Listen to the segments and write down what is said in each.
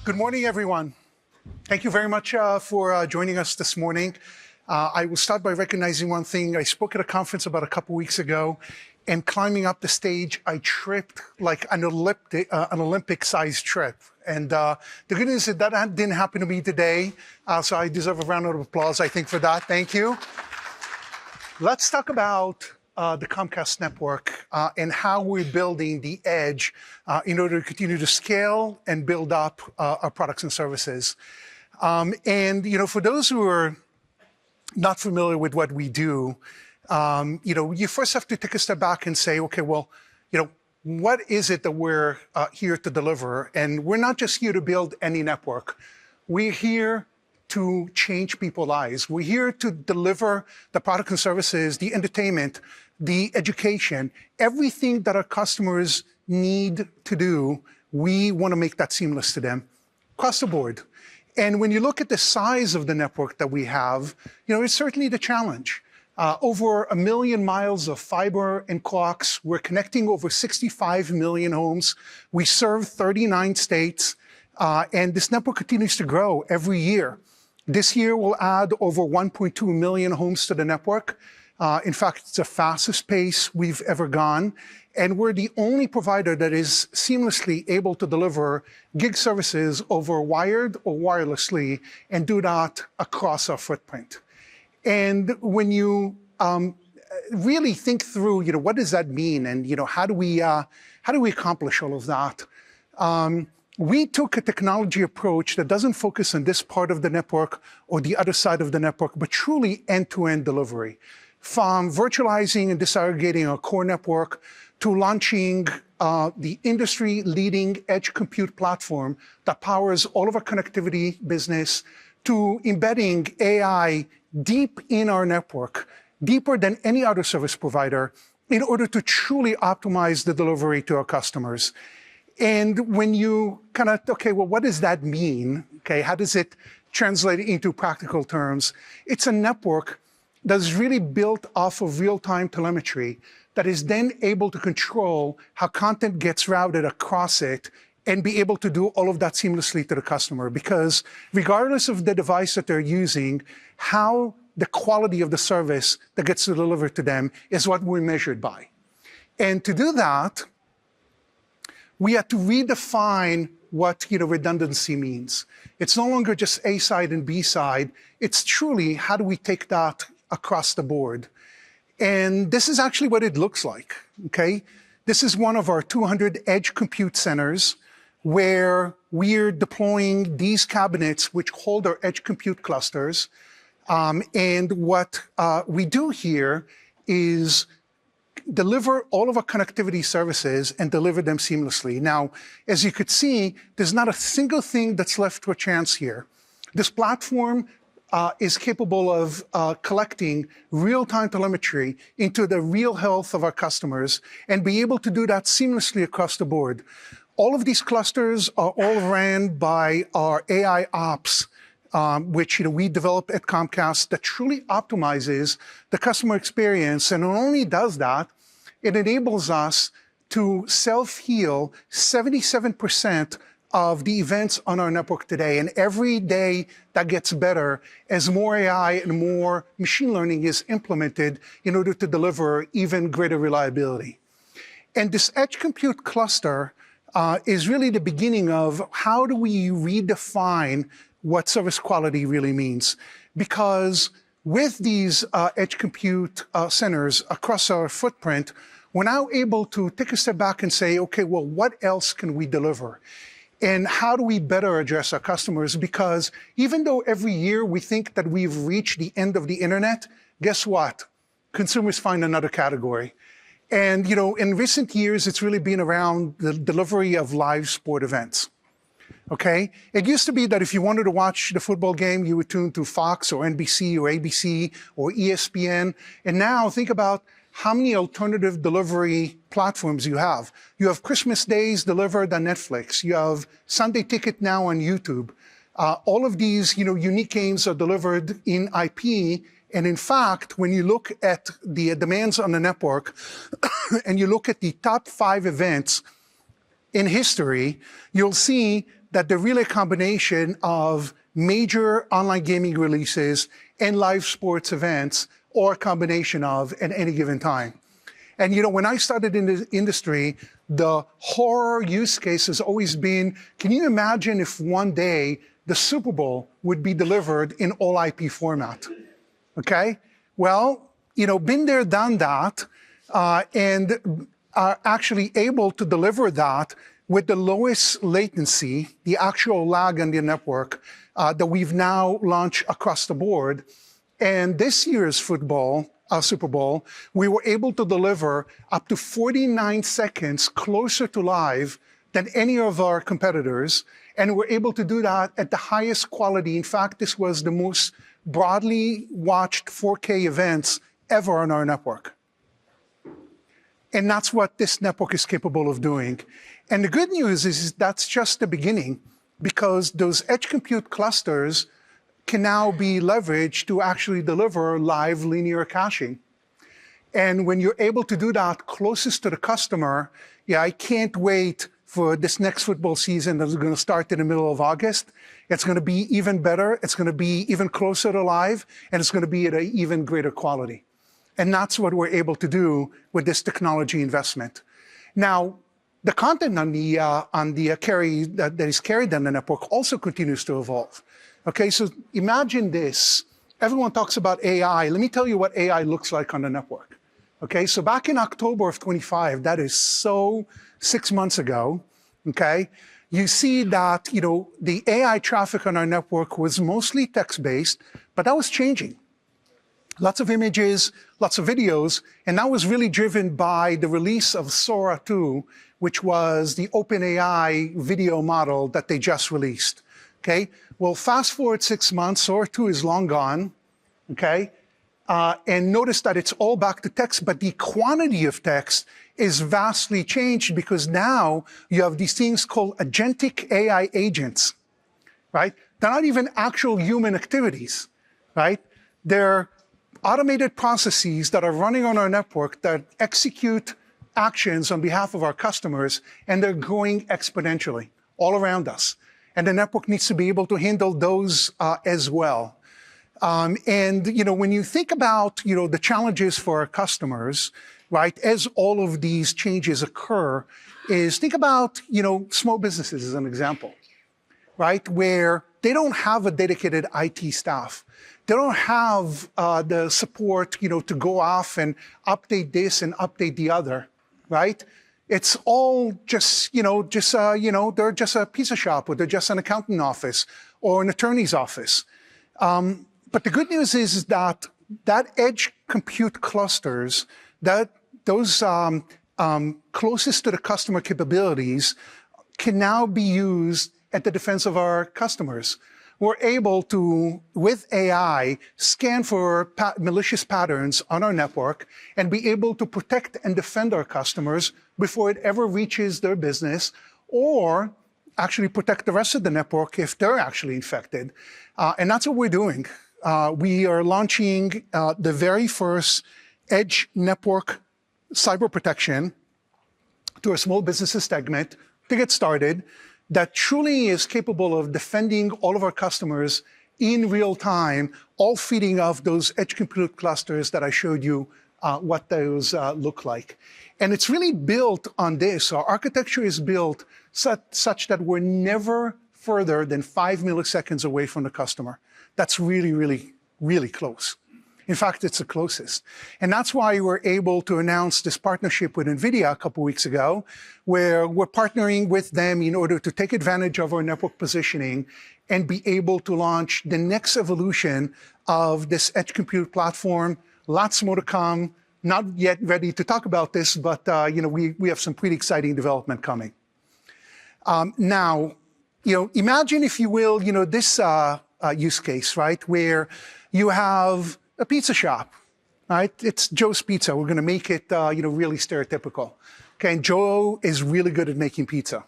Good morning, everyone. Thank you very much for joining us this morning. I will start by recognizing one thing. I spoke at a conference about a couple weeks ago, and climbing up the stage, I tripped like an Olympic-sized trip. And the good news is that didn't happen to me today, so I deserve a round of applause, I think, for that. Thank you. Let's talk about the Comcast network and how we're building the edge in order to continue to scale and build up our products and services. And for those who are not familiar with what we do, you first have to take a step back and say, okay, well, what is it that we're here to deliver? And we're not just here to build any network. We're here to change people's lives. We're here to deliver the product and services, the entertainment, the education, everything that our customers need to do. We want to make that seamless to them across the board. And when you look at the size of the network that we have, it's certainly the challenge. Over 1 million miles of fiber and coax. We're connecting over 65 million homes. We serve 39 states, and this network continues to grow every year. This year, we'll add over 1.2 million homes to the network. In fact, it's the fastest pace we've ever gone. And we're the only provider that is seamlessly able to deliver gig services over wired or wirelessly and do that across our footprint. And when you really think through, what does that mean? And, how do we accomplish all of that? We took a technology approach that doesn't focus on this part of the network or the other side of the network, but truly end-to-end delivery. From virtualizing and disaggregating our core network to launching the industry-leading edge compute platform that powers all of our connectivity business, to embedding AI deep in our network, deeper than any other service provider, in order to truly optimize the delivery to our customers. And when you okay, well, what does that mean? Okay, how does it translate into practical terms? It's a network that's really built off of real-time telemetry that is then able to control how content gets routed across it and be able to do all of that seamlessly to the customer. Because regardless of the device that they're using, how the quality of the service that gets delivered to them is what we're measured by. And to do that, we had to redefine what redundancy means. It's no longer just A side and B side. It's truly how do we take that across the board. And this is actually what it looks like, okay? This is one of our 200 edge compute centers where we're deploying these cabinets which hold our edge compute clusters. And what we do here is deliver all of our connectivity services and deliver them seamlessly. Now, as you could see, there's not a single thing that's left to a chance here. This platform is capable of collecting real-time telemetry into the real health of our customers and be able to do that seamlessly across the board. All of these clusters are all ran by our AI ops, which we develop at Comcast, that truly optimizes the customer experience. And not only does that, it enables us to self-heal 77% of the events on our network today. And every day that gets better as more AI and more machine learning is implemented in order to deliver even greater reliability. And this edge compute cluster is really the beginning of how do we redefine what service quality really means. Because with these edge compute centers across our footprint, we're now able to take a step back and say, okay, well, what else can we deliver? And how do we better address our customers? Because even though every year we think that we've reached the end of the internet, guess what? Consumers find another category. And, in recent years, it's really been around the delivery of live sport events. Okay? It used to be that if you wanted to watch the football game, you would tune to Fox or NBC or ABC or ESPN. And now think about how many alternative delivery platforms you have. You have Christmas Days delivered on Netflix. You have Sunday Ticket now on YouTube. All of these, unique games are delivered in IP. And in fact, when you look at the demands on the network and you look at the top 5 events in history, you'll see that they're really a combination of major online gaming releases and live sports events, or a combination of at any given time. And when I started in the industry, the horror use case has always been, can you imagine if one day the Super Bowl would be delivered in all IP format? Okay? Well, been there, done that, and are actually able to deliver that with the lowest latency, the actual lag on the network that we've now launched across the board. And this year's Super Bowl, we were able to deliver up to 49 seconds closer to live than any of our competitors. And we're able to do that at the highest quality. In fact, this was the most broadly watched 4K events ever on our network. And that's what this network is capable of doing. And the good news is that's just the beginning, because those edge compute clusters can now be leveraged to actually deliver live linear caching. And when you're able to do that closest to the customer, I can't wait for this next football season that's going to start in the middle of August. It's going to be even better. It's going to be even closer to live, and it's going to be at an even greater quality. And that's what we're able to do with this technology investment. Now, the content on the carry that is carried on the network also continues to evolve. Okay, so imagine this. Everyone talks about AI. Let me tell you what AI looks like on the network. Okay, so back in October of 25, that is 6 months ago, okay, you see that, the AI traffic on our network was mostly text-based, but that was changing. Lots of images, lots of videos, and that was really driven by the release of Sora 2, which was the OpenAI video model that they just released. Okay, well, fast forward 6 months, Sora 2 is long gone, okay? And notice that it's all back to text, but the quantity of text is vastly changed because now you have these things called agentic AI agents, right? They're not even actual human activities, right? They're automated processes that are running on our network that execute actions on behalf of our customers, and they're growing exponentially all around us. And the network needs to be able to handle those as well. And when you think about the challenges for our customers, right, as all of these changes occur, is think about small businesses as an example, right, where they don't have a dedicated IT staff. They don't have the support to go off and update this and update the other, right? It's all just, they're just a pizza shop, or they're just an accountant office or an attorney's office. But the good news is that edge compute clusters, those closest to the customer capabilities, can now be used at the defense of our customers. We're able to, with AI, scan for malicious patterns on our network and be able to protect and defend our customers before it ever reaches their business, or actually protect the rest of the network if they're actually infected. And that's what we're doing. We are launching the very first edge network cyber protection to our small businesses segment to get started, that truly is capable of defending all of our customers in real time, all feeding off those edge compute clusters that I showed you what those look like. And it's really built on this. Our architecture is built such that we're never further than 5 milliseconds away from the customer. That's really, really, really close. In fact, it's the closest. And that's why we're able to announce this partnership with NVIDIA a couple weeks ago, where we're partnering with them in order to take advantage of our network positioning and be able to launch the next evolution of this edge compute platform. Lots more to come. Not yet ready to talk about this, but we have some pretty exciting development coming. Now, imagine, if you will, this use case, right, where you have a pizza shop, right? It's Joe's Pizza. We're going to make it, really stereotypical. Okay, and Joe is really good at making pizza.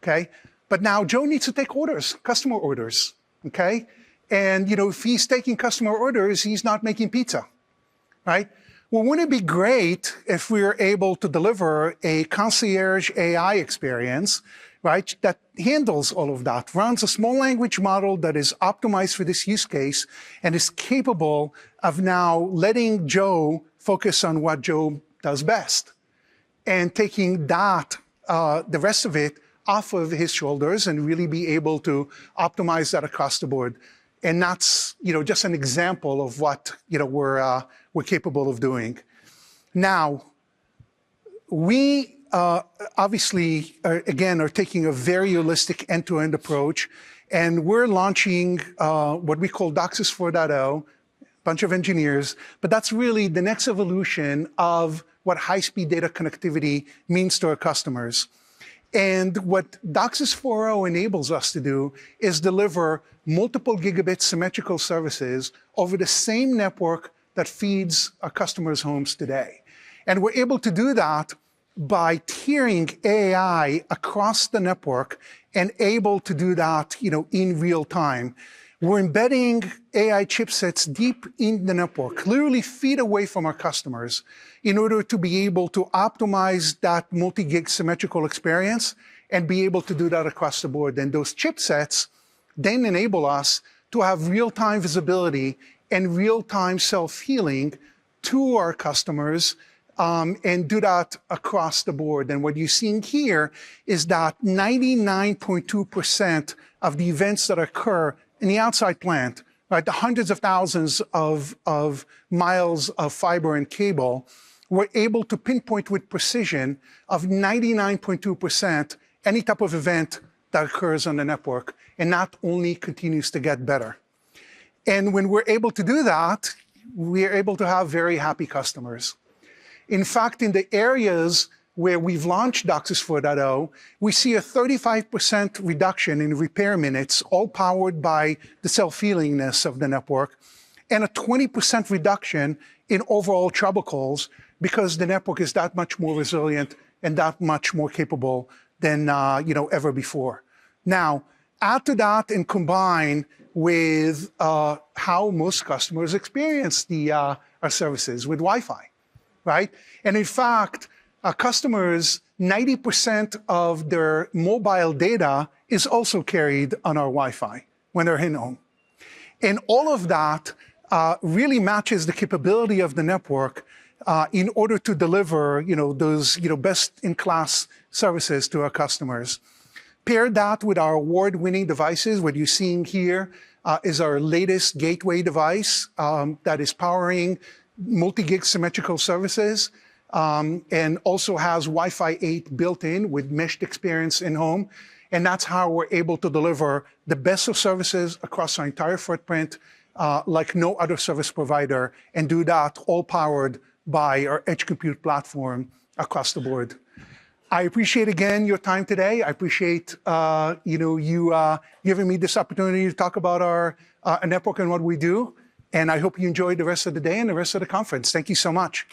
Okay, but now Joe needs to take orders, customer orders. Okay, and if he's taking customer orders, he's not making pizza, right? Well, wouldn't it be great if we were able to deliver a concierge AI experience, right, that handles all of that, runs a small language model that is optimized for this use case and is capable of now letting Joe focus on what Joe does best and taking that, the rest of it, off of his shoulders and really be able to optimize that across the board. And that's, just an example of what, we're capable of doing. Now, we obviously, are taking a very holistic end-to-end approach, and we're launching what we call DOCSIS 4.0, a bunch of engineers, but that's really the next evolution of what high-speed data connectivity means to our customers. And what DOCSIS 4.0 enables us to do is deliver multiple gigabit symmetrical services over the same network that feeds our customers' homes today. And we're able to do that by tiering AI across the network and able to do that, in real time. We're embedding AI chipsets deep in the network, literally feet away from our customers, in order to be able to optimize that multi-gig symmetrical experience and be able to do that across the board. And those chipsets then enable us to have real-time visibility and real-time self-healing to our customers, and do that across the board. And what you're seeing here is that 99.2% of the events that occur in the outside plant, right, the hundreds of thousands of miles of fiber and cable, we're able to pinpoint with precision of 99.2% any type of event that occurs on the network, and that only continues to get better. And when we're able to do that, we're able to have very happy customers. In fact, in the areas where we've launched DOCSIS 4.0, we see a 35% reduction in repair minutes, all powered by the self-healingness of the network, and a 20% reduction in overall trouble calls because the network is that much more resilient and that much more capable than ever before. Now, add to that and combine with how most customers experience our services with Wi-Fi. Right? And in fact, our customers, 90% of their mobile data is also carried on our Wi-Fi when they're in home. And all of that really matches the capability of the network in order to deliver, those, best-in-class services to our customers. Pair that with our award-winning devices. What you're seeing here is our latest gateway device that is powering multi-gig symmetrical services, and also has Wi-Fi 8 built in with meshed experience in home. And that's how we're able to deliver the best of services across our entire footprint, like no other service provider, and do that all powered by our edge compute platform across the board. I appreciate, again, your time today. I appreciate you giving me this opportunity to talk about our network and what we do. And I hope you enjoyed the rest of the day and the rest of the conference. Thank you so much.